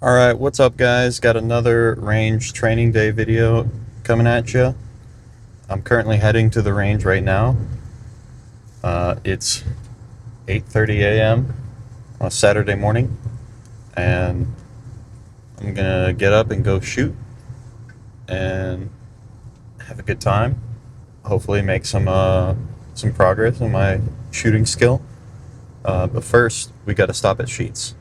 Alright, what's up guys? Got another range training day video coming at you. I'm currently heading to the range right now. It's 8:30 a.m. on a Saturday morning, and I'm gonna get up and go shoot and have a good time. Hopefully make some progress in my shooting skill. But first, we gotta stop at Sheets.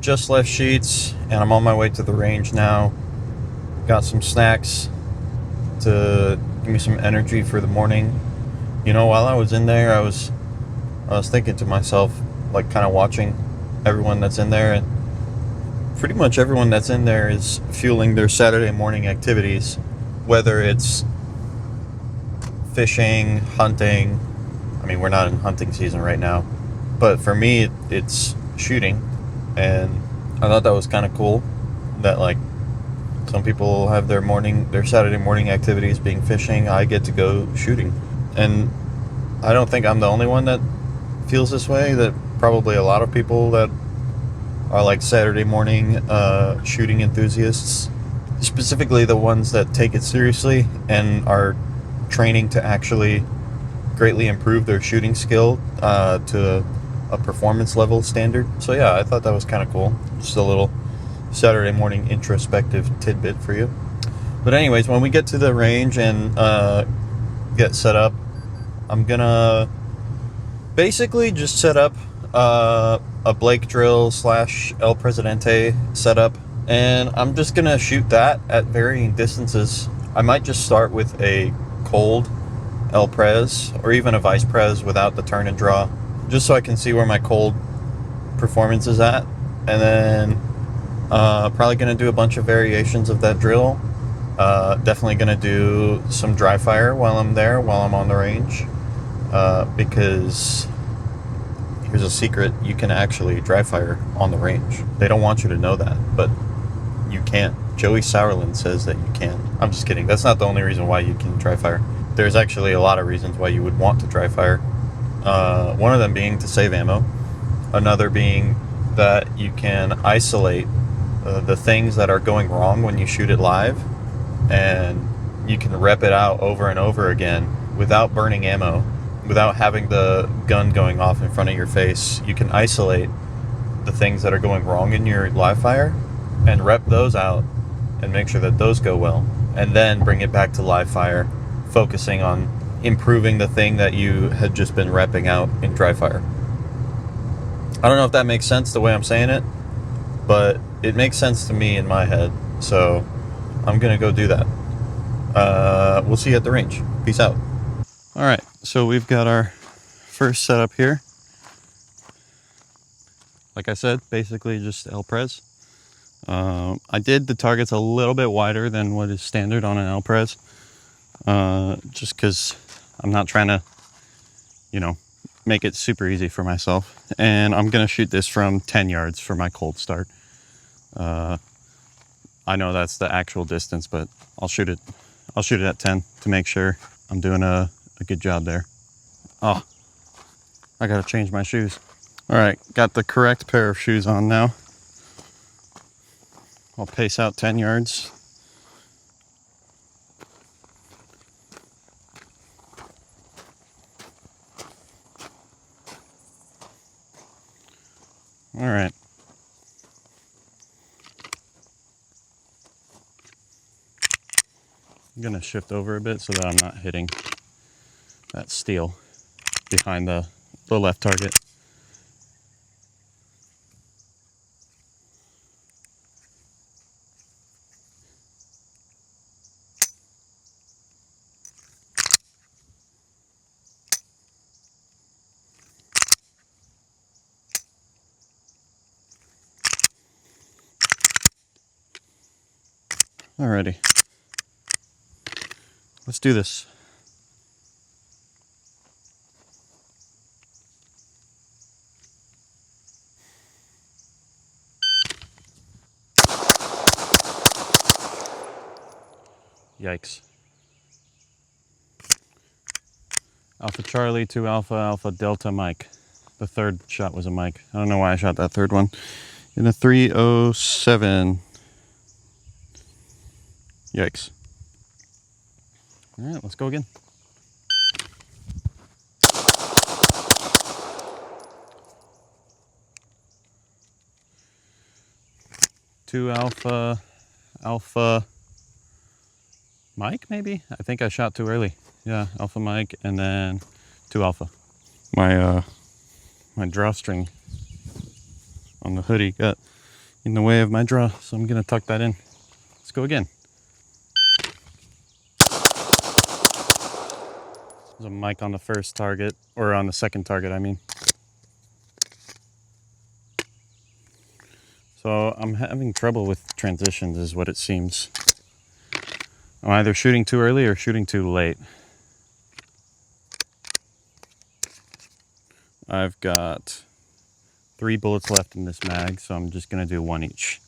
Just left Sheets, and I'm on my way to the range now. Got some snacks to give me some energy for the morning. You know, while I was in there, I was thinking to myself, like, kind of watching everyone that's in there, and pretty much everyone that's in there is fueling their Saturday morning activities, whether it's fishing, hunting. I mean, we're not in hunting season right now, but for me, it's shooting. And I thought that was kind of cool that, like, some people have their Saturday morning activities being fishing. I get to go shooting. And I don't think I'm the only one that feels this way. That probably a lot of people that are like Saturday morning shooting enthusiasts, specifically the ones that take it seriously and are training to actually greatly improve their shooting skill to a performance level standard. So yeah, I thought that was kind of cool. Just a little Saturday morning introspective tidbit for you. But anyways, when we get to the range and get set up, I'm gonna basically just set up a Blake drill / El Presidente setup, and I'm just gonna shoot that at varying distances. I might just start with a cold El Pres or even a Vice Pres without the turn and draw, just so I can see where my cold performance is at. And then probably going to do a bunch of variations of that drill. Definitely going to do some dry fire while I'm there, while I'm on the range, because here's a secret: you can actually dry fire on the range. They don't want you to know that, but you can. Joey Sauerland says that you can. I'm just kidding. That's not the only reason why you can dry fire. There's actually a lot of reasons why you would want to dry fire. One of them being to save ammo. Another being that you can isolate the things that are going wrong when you shoot it live, and you can rep it out over and over again without burning ammo, without having the gun going off in front of your face. You can isolate the things that are going wrong in your live fire and rep those out and make sure that those go well, and then bring it back to live fire, focusing on improving the thing that you had just been repping out in dry fire. I don't know if that makes sense the way I'm saying it, but it makes sense to me in my head, so I'm gonna go do that. We'll see you at the range. Peace out. Alright, so we've got our first setup here. Like I said, basically just El Pres. I did the targets a little bit wider than what is standard on an El Pres, just because I'm not trying to, make it super easy for myself. And I'm gonna shoot this from 10 yards for my cold start. I know that's the actual distance, but I'll shoot it at 10 to make sure I'm doing a good job there. Oh, I gotta change my shoes. All right, got the correct pair of shoes on now. I'll pace out 10 yards. All right. I'm gonna shift over a bit so that I'm not hitting that steel behind the left target. Alrighty. Let's do this. Yikes. Alpha Charlie to Alpha, Alpha Delta Mike. The third shot was a Mike. I don't know why I shot that third one. In a 307. Yikes. All right, let's go again. Two Alpha, Alpha Mike maybe? I think I shot too early. Yeah, Alpha Mike and then two Alpha. My drawstring on the hoodie got in the way of my draw, so I'm gonna tuck that in. Let's go again. There's a Mike on the first target, or on the second target, I mean. So I'm having trouble with transitions is what it seems. I'm either shooting too early or shooting too late. I've got 3 bullets left in this mag, so I'm just gonna do 1 each.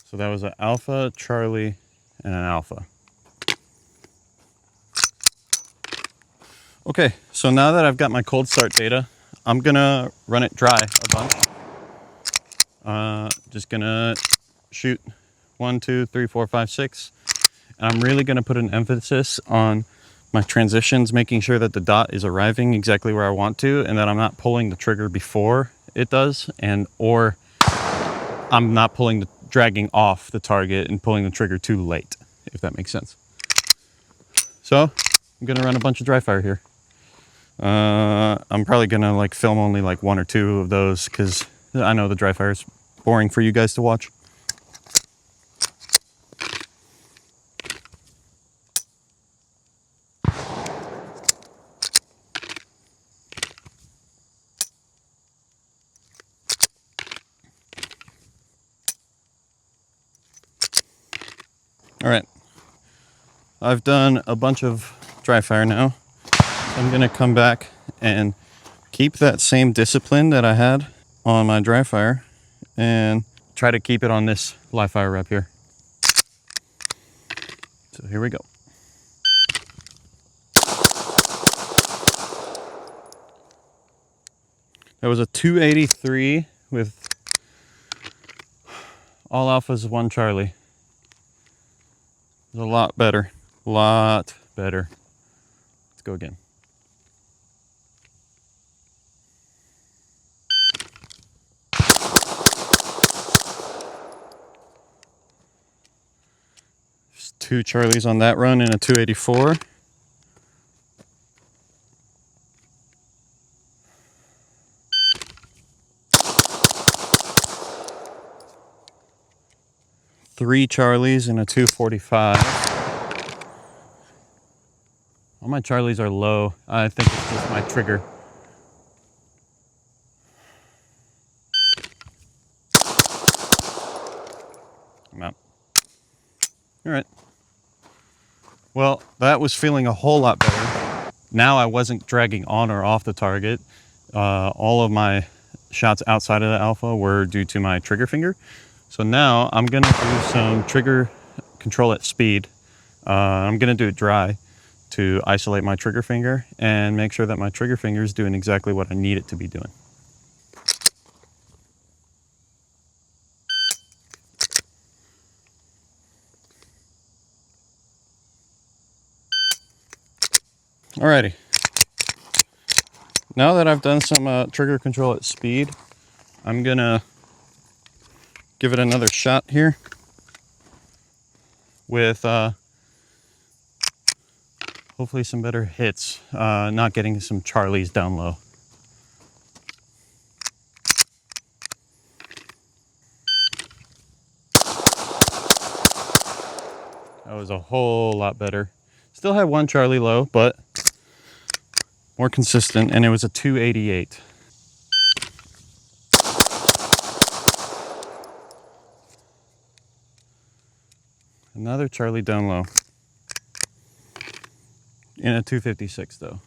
So that was an Alpha, Charlie, and an Alpha. Okay, so now that I've got my cold start data, I'm gonna run it dry a bunch. Just gonna shoot 1, 2, 3, 4, 5, 6. And I'm really gonna put an emphasis on my transitions, making sure that the dot is arriving exactly where I want to, and that I'm not pulling the trigger before it does, or I'm not dragging off the target and pulling the trigger too late, if that makes sense. So I'm gonna run a bunch of dry fire here. I'm probably gonna film only 1 or 2 of those because I know the dry fire is boring for you guys to watch. All right, I've done a bunch of dry fire now. I'm gonna come back and keep that same discipline that I had on my dry fire and try to keep it on this live fire rep here. So here we go. That was a 283 with all alphas, 1 Charlie. It was a lot better, lot better. Let's go again. There's 2 Charlies on that run and a 284. Three Charlies and a 245. All my Charlies are low. I think it's just my trigger. I'm out. All right. Well, that was feeling a whole lot better. Now I wasn't dragging on or off the target. All of my shots outside of the alpha were due to my trigger finger. So now I'm gonna do some trigger control at speed. I'm gonna do it dry to isolate my trigger finger and make sure that my trigger finger is doing exactly what I need it to be doing. Alrighty. Now that I've done some trigger control at speed, I'm gonna give it another shot here with hopefully some better hits, not getting some Charlies down low. That was a whole lot better. Still had 1 Charlie low, but more consistent, and it was a 288. Another Charlie down low. In a 256 though.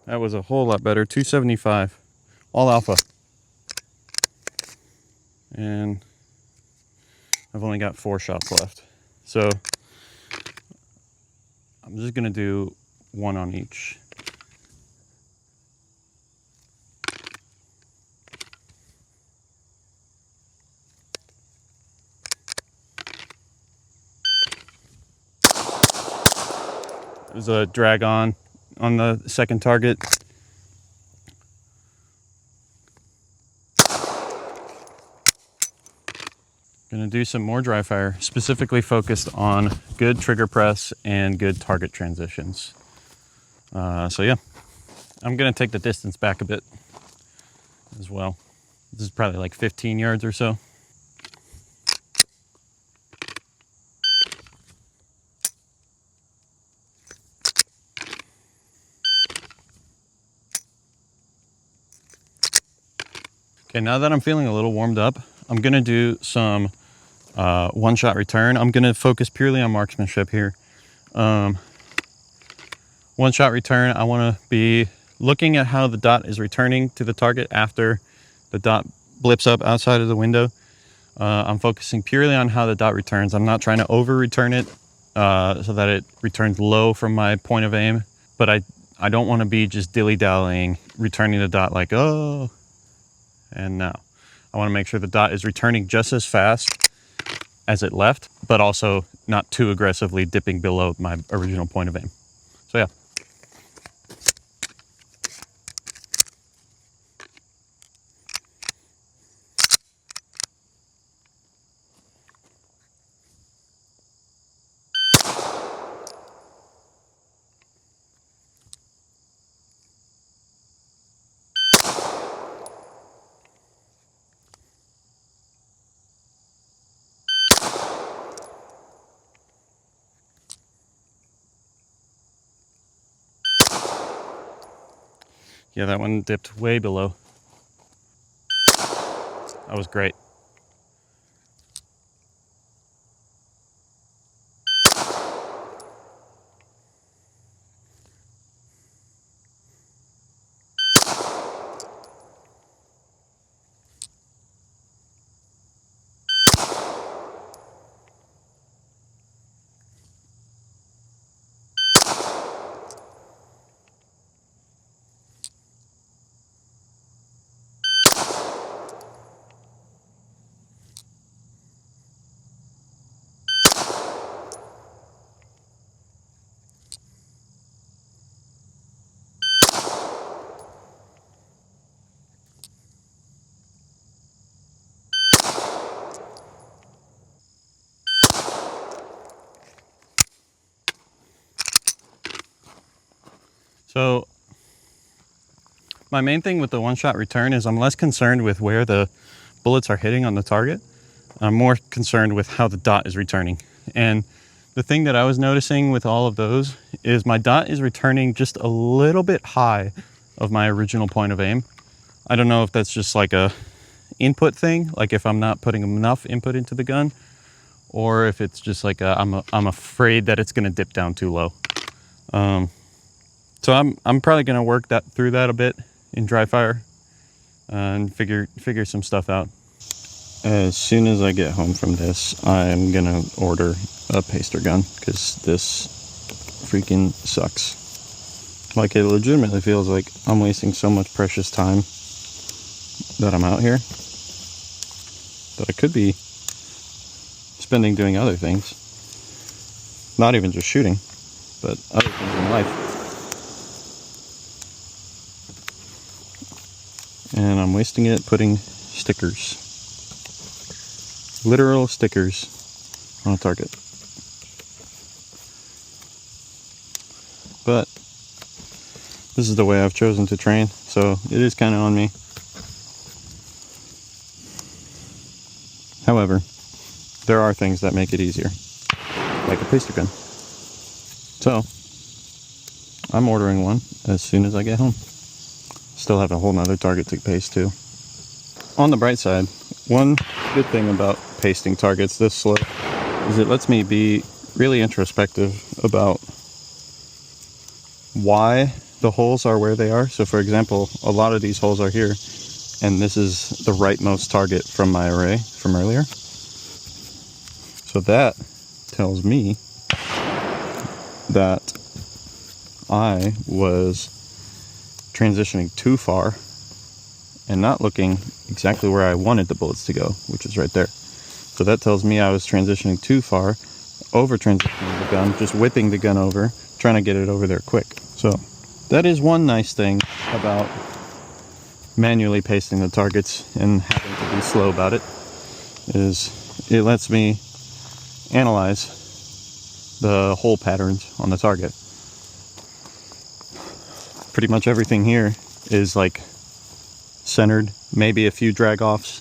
That was a whole lot better. 275. All alpha. And I've only got 4 shots left. So I'm just gonna do 1 on each. There's a drag on the second target. Gonna do some more dry fire, specifically focused on good trigger press and good target transitions. So yeah, I'm gonna take the distance back a bit as well. This is probably like 15 yards or so. Okay, now that I'm feeling a little warmed up, I'm gonna do some one-shot return. I'm gonna focus purely on marksmanship here. One-shot return, I wanna be looking at how the dot is returning to the target after the dot blips up outside of the window. I'm focusing purely on how the dot returns. I'm not trying to over-return it so that it returns low from my point of aim, but I don't wanna be just dilly-dallying, returning the dot like, oh, and now. I want to make sure the dot is returning just as fast as it left, but also not too aggressively dipping below my original point of aim. So yeah. Yeah, that one dipped way below. That was great. So my main thing with the one-shot return is I'm less concerned with where the bullets are hitting on the target. I'm more concerned with how the dot is returning. And the thing that I was noticing with all of those is my dot is returning just a little bit high of my original point of aim. I don't know if that's just like a input thing, like if I'm not putting enough input into the gun, or if it's just like I'm afraid that it's gonna dip down too low. So I'm probably gonna work through that a bit in dry fire and figure some stuff out. As soon as I get home from this, I'm gonna order a paster gun because this freaking sucks. Like, it legitimately feels like I'm wasting so much precious time that I'm out here that I could be spending doing other things. Not even just shooting, but other things in life. And I'm wasting it putting stickers, literal stickers, on a target. But this is the way I've chosen to train, so it is kind of on me. However, there are things that make it easier, like a paster gun. So I'm ordering one as soon as I get home. Still have a whole nother target to paste too. On the bright side, One good thing about pasting targets this slow is it lets me be really introspective about why the holes are where they are. So for example, a lot of these holes are here, and this is the rightmost target from my array from earlier. So that tells me that I was transitioning too far and not looking exactly where I wanted the bullets to go, which is right there. So that tells me I was transitioning too far, over transitioning the gun, just whipping the gun over, trying to get it over there quick. So that is one nice thing about manually pasting the targets and having to be slow about it, is it lets me analyze the hole patterns on the target. Pretty much everything here is like centered, maybe a few drag offs.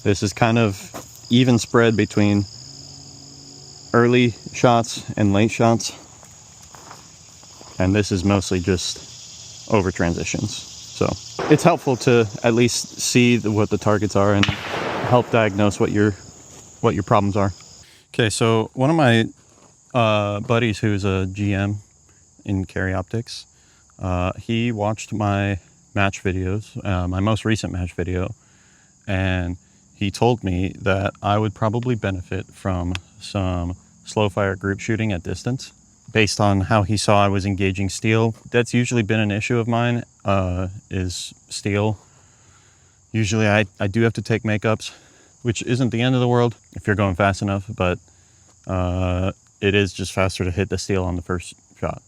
This is kind of even spread between early shots and late shots, and this is mostly just over transitions. So it's helpful to at least see what the targets are and help diagnose what your problems are. Okay, so one of my buddies who's a GM in Carry Optics, he watched my match videos, my most recent match video, and he told me that I would probably benefit from some slow fire group shooting at distance based on how he saw I was engaging steel. That's usually been an issue of mine, is steel. Usually I do have to take makeups, which isn't the end of the world if you're going fast enough, but it is just faster to hit the steel on the first shot.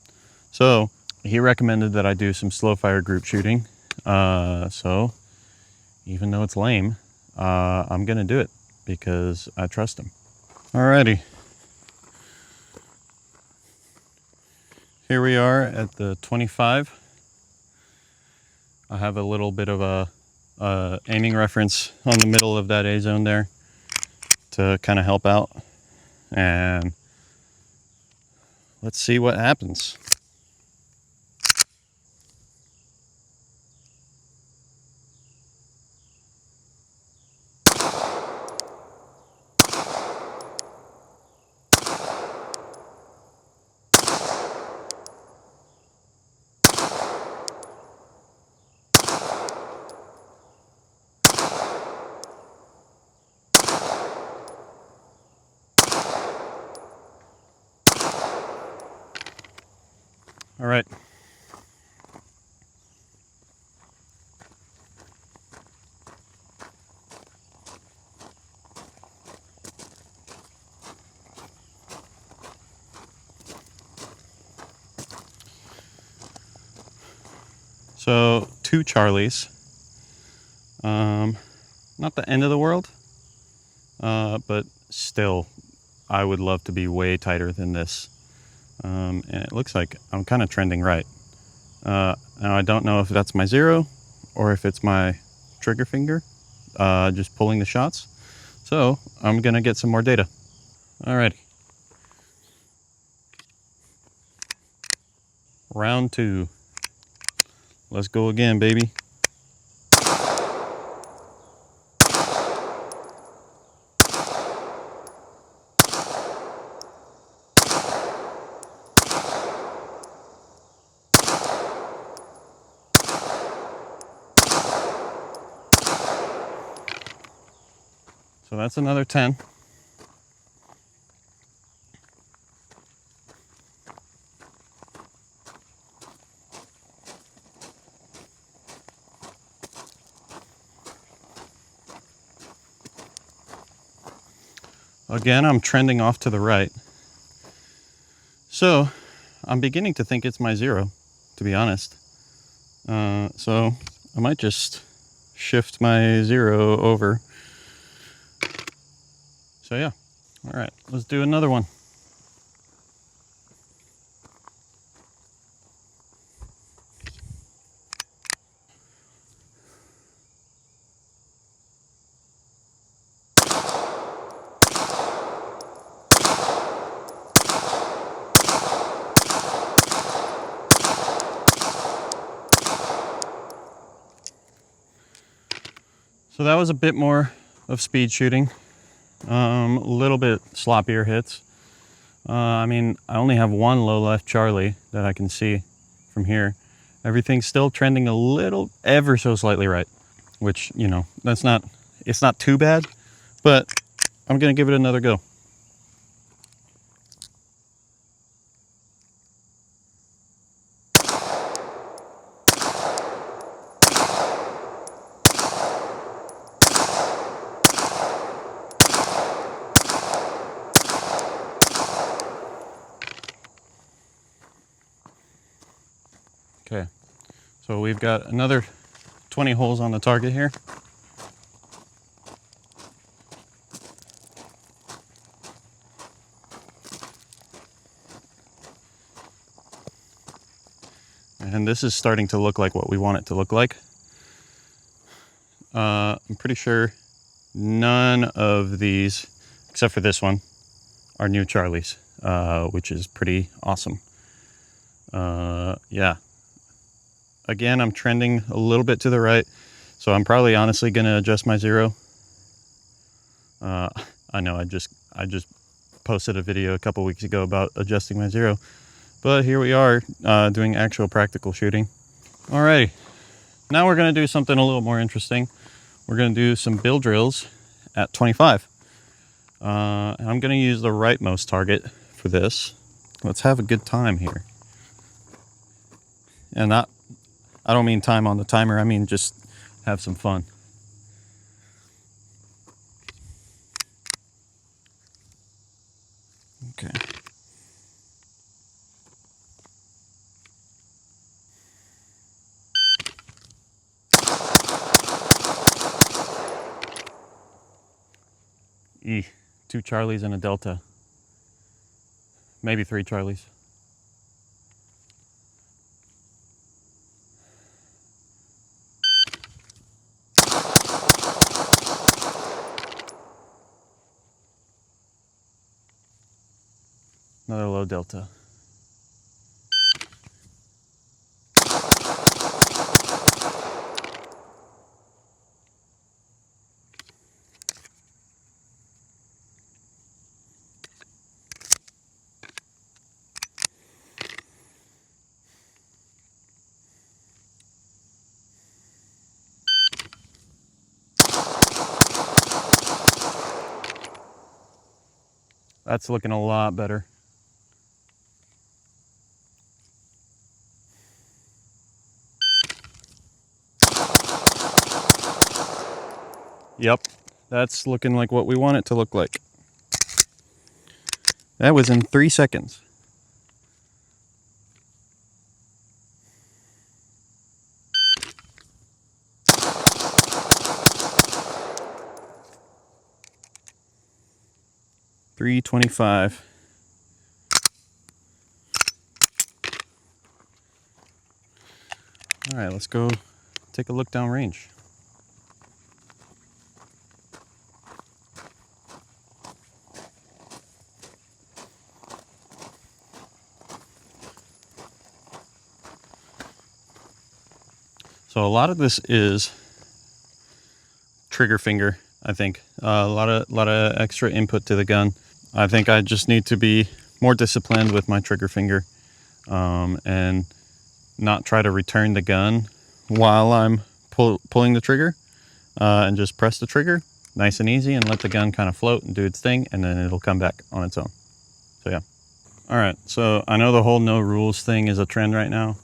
So he recommended that I do some slow fire group shooting. So even though it's lame, I'm gonna do it because I trust him. Alrighty. Here we are at the 25. I have a little bit of a aiming reference on the middle of that A zone there to kind of help out. And let's see what happens. All right. So 2 Charlies. Not the end of the world, but still, I would love to be way tighter than this. And it looks like I'm kind of trending right. Now I don't know if that's my 0 or if it's my trigger finger, just pulling the shots. So I'm gonna get some more data. Alrighty. Round 2. Let's go again, baby. So that's another 10. Again, I'm trending off to the right. So I'm beginning to think it's my 0, to be honest. So I might just shift my 0 over. So yeah. All right, let's do another one. So that was a bit more of speed shooting, a little bit sloppier hits. I mean, I only have one low left Charlie that I can see from here. Everything's still trending a little, ever so slightly right, which, you know, it's not too bad, but I'm gonna give it another go. Okay, so we've got another 20 holes on the target here. And this is starting to look like what we want it to look like. I'm pretty sure none of these, except for this one, are new Charlies, which is pretty awesome. Yeah. Again, I'm trending a little bit to the right, so I'm probably honestly going to adjust my zero. I know I just posted a video a couple weeks ago about adjusting my zero, but here we are doing actual practical shooting. Alrighty, now we're going to do something a little more interesting. We're going to do some bill drills at 25. And I'm going to use the rightmost target for this. Let's have a good time here. And I don't mean time on the timer, I mean just have some fun. Okay. Two Charlies and a Delta. Maybe three Charlies. Another low Delta. That's looking a lot better. Yep, that's looking like what we want it to look like. That was in 3 seconds. .325. All right, let's go take a look down range. So a lot of this is trigger finger, I think. A lot of extra input to the gun. I think I just need to be more disciplined with my trigger finger, and not try to return the gun while I'm pulling the trigger, and just press the trigger nice and easy and let the gun kind of float and do its thing, and then it'll come back on its own. So yeah. All right, so I know the whole no rules thing is a trend right now,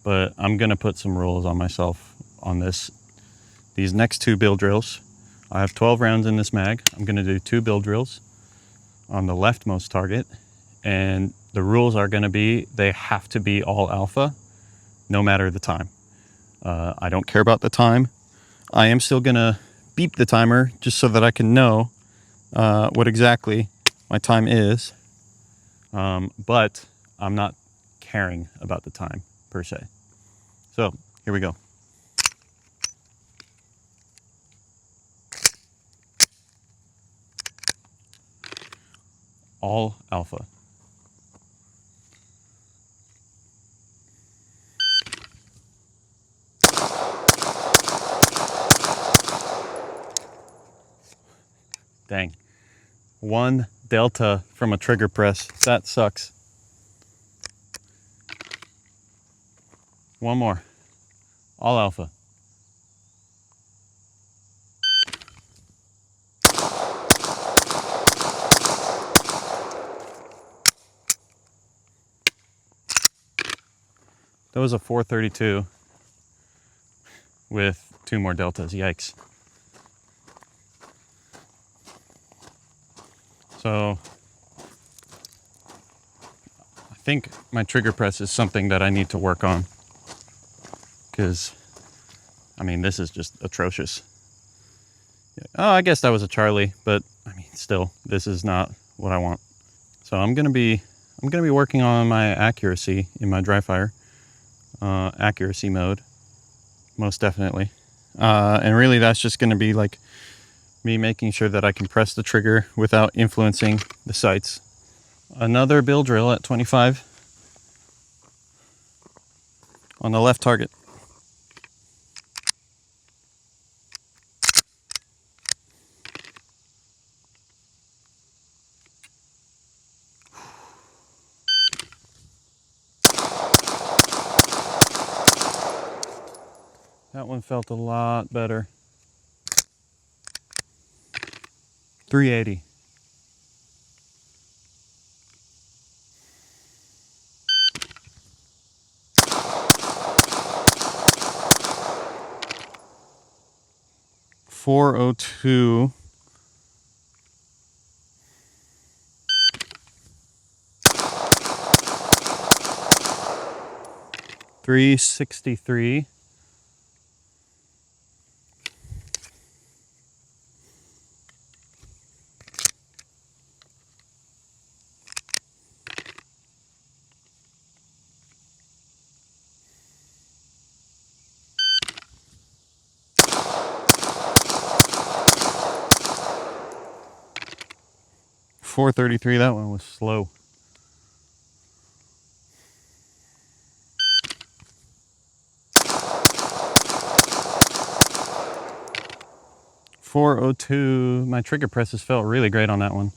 but I'm gonna put some rules on myself on these next two bill drills. I have 12 rounds in this mag. I'm gonna do 2 bill drills on the leftmost target, and the rules are gonna be they have to be all alpha, no matter the time. I don't care about the time. I am still gonna beep the timer just so that I can know what exactly my time is, but I'm not caring about the time per se. So here we go. All alpha. 1 delta from a trigger press. That sucks. One more. All alpha. That was a 432 with 2 more deltas. Yikes. So I think my trigger press is something that I need to work on, because I mean, this is just atrocious. Oh, I guess that was a Charlie, but I mean, still, this is not what I want. So I'm gonna be working on my accuracy in my dry fire, accuracy mode, most definitely. And really, that's just gonna be like me making sure that I can press the trigger without influencing the sights. Another bill drill at 25 on the left target. That one felt a lot better. 380. .402. .363. .433. That one was slow. .402. My trigger presses felt really great on that one.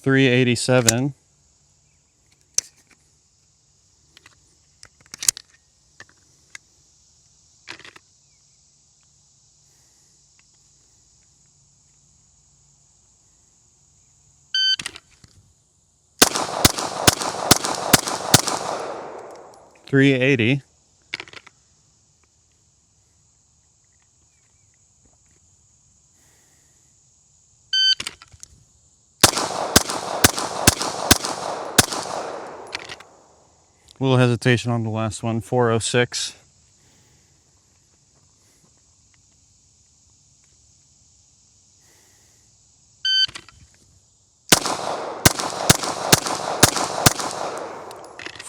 .387. .380. A little hesitation on the last one. .406.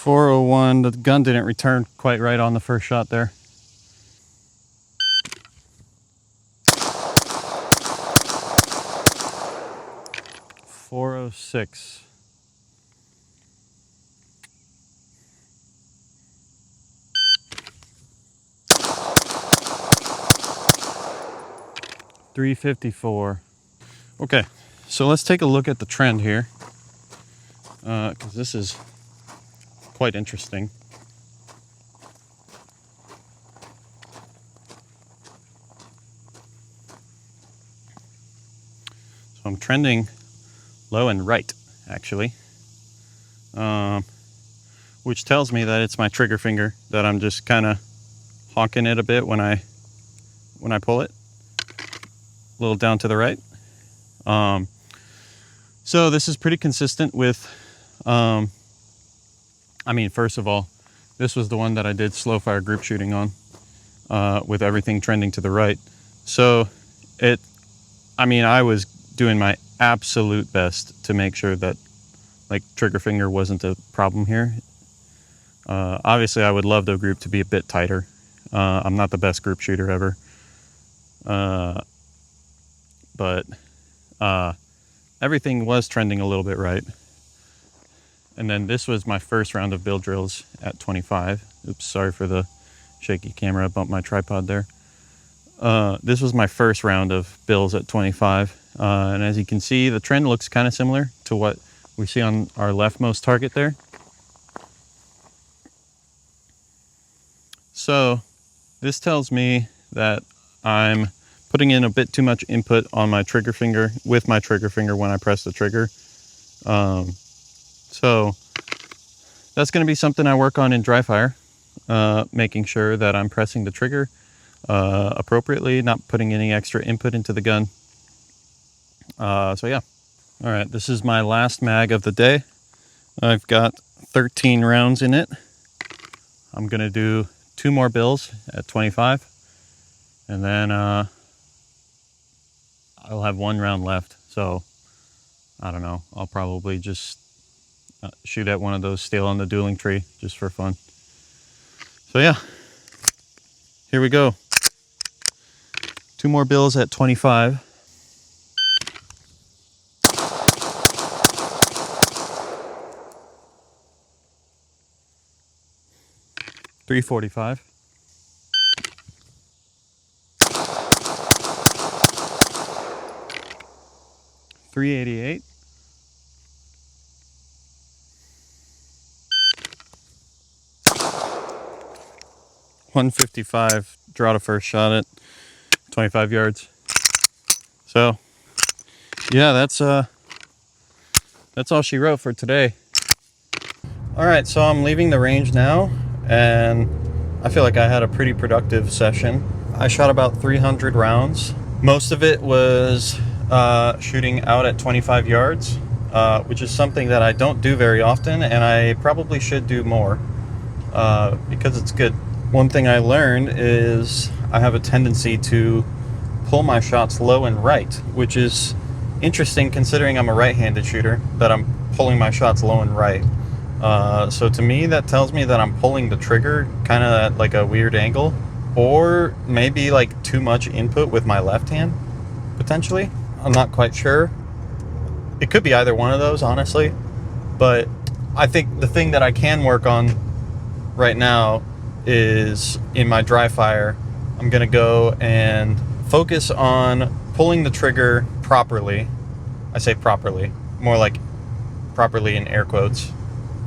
.401. The gun didn't return quite right on the first shot there. .406. .354. Okay, so let's take a look at the trend here, because this is quite interesting. So I'm trending low and right, actually, which tells me that it's my trigger finger, that I'm just kind of honking it a bit when I pull it, a little down to the right. So this is pretty consistent with, I mean, first of all, this was the one that I did slow fire group shooting on, with everything trending to the right. So I mean, I was doing my absolute best to make sure that like trigger finger wasn't a problem here. Obviously I would love the group to be a bit tighter. I'm not the best group shooter ever. But everything was trending a little bit right. And then this was my first round of bill drills at 25. Oops, sorry for the shaky camera. I bumped my tripod there. This was my first round of bills at 25. And as you can see, the trend looks kind of similar to what we see on our leftmost target there. So this tells me that I'm putting in a bit too much input on my trigger finger, with my trigger finger when I press the trigger. So that's going to be something I work on in dry fire, making sure that I'm pressing the trigger appropriately, not putting any extra input into the gun. So yeah. All right, this is my last mag of the day. I've got 13 rounds in it. I'm going to do 2 more bills at 25, and then I'll have 1 round left. So I don't know, I'll probably just shoot at one of those stale on the dueling tree just for fun. So yeah, here we go. 2 more bills at 25. .345. .388. .155. Draw the first shot at 25 yards. So yeah, that's all she wrote for today. All right, so I'm leaving the range now, and I feel like I had a pretty productive session. I shot about 300 rounds. Most of it was shooting out at 25 yards, which is something that I don't do very often, and I probably should do more because it's good. One thing I learned is I have a tendency to pull my shots low and right, which is interesting considering I'm a right-handed shooter, that I'm pulling my shots low and right. So to me, that tells me that I'm pulling the trigger kind of at like a weird angle, or maybe like too much input with my left hand, potentially. I'm not quite sure. It could be either one of those, honestly. But I think the thing that I can work on right now is in my dry fire, I'm gonna go and focus on pulling the trigger properly. I say properly, more like properly in air quotes.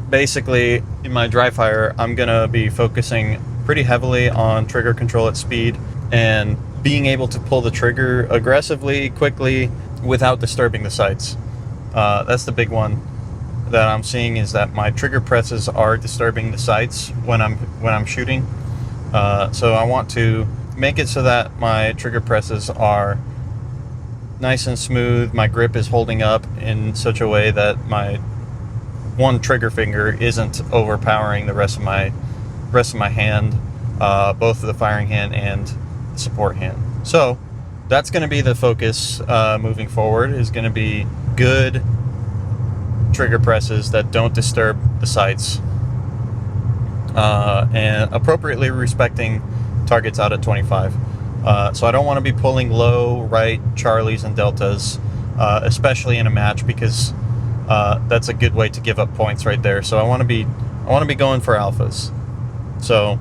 Basically, in my dry fire, I'm gonna be focusing pretty heavily on trigger control at speed and being able to pull the trigger aggressively, quickly, without disturbing the sights. That's the big one that I'm seeing, is that my trigger presses are disturbing the sights when I'm shooting. So I want to make it so that my trigger presses are nice and smooth. My grip is holding up in such a way that my one trigger finger isn't overpowering the rest of my hand, both the firing hand and the support hand. So that's going to be the focus moving forward, is going to be good trigger presses that don't disturb the sights, and appropriately respecting targets out at 25. So I don't want to be pulling low right Charlies and Deltas, especially in a match, because that's a good way to give up points right there. So I want to be going for alphas. So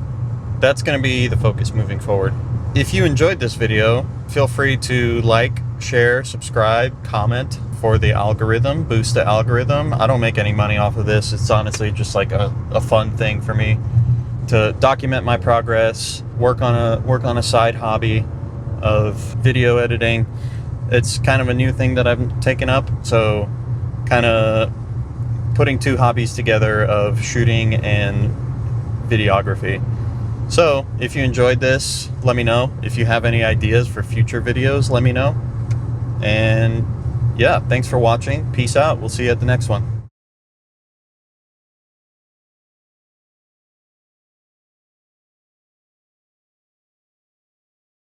that's going to be the focus moving forward. If you enjoyed this video, feel free to like, share, subscribe, comment for the algorithm, boost the algorithm. I don't make any money off of this. It's honestly just like a fun thing for me to document my progress, work on a side hobby of video editing. It's kind of a new thing that I've taken up, so kind of putting 2 hobbies together of shooting and videography. So if you enjoyed this, let me know. If you have any ideas for future videos, let me know. And yeah, thanks for watching. Peace out. We'll see you at the next one.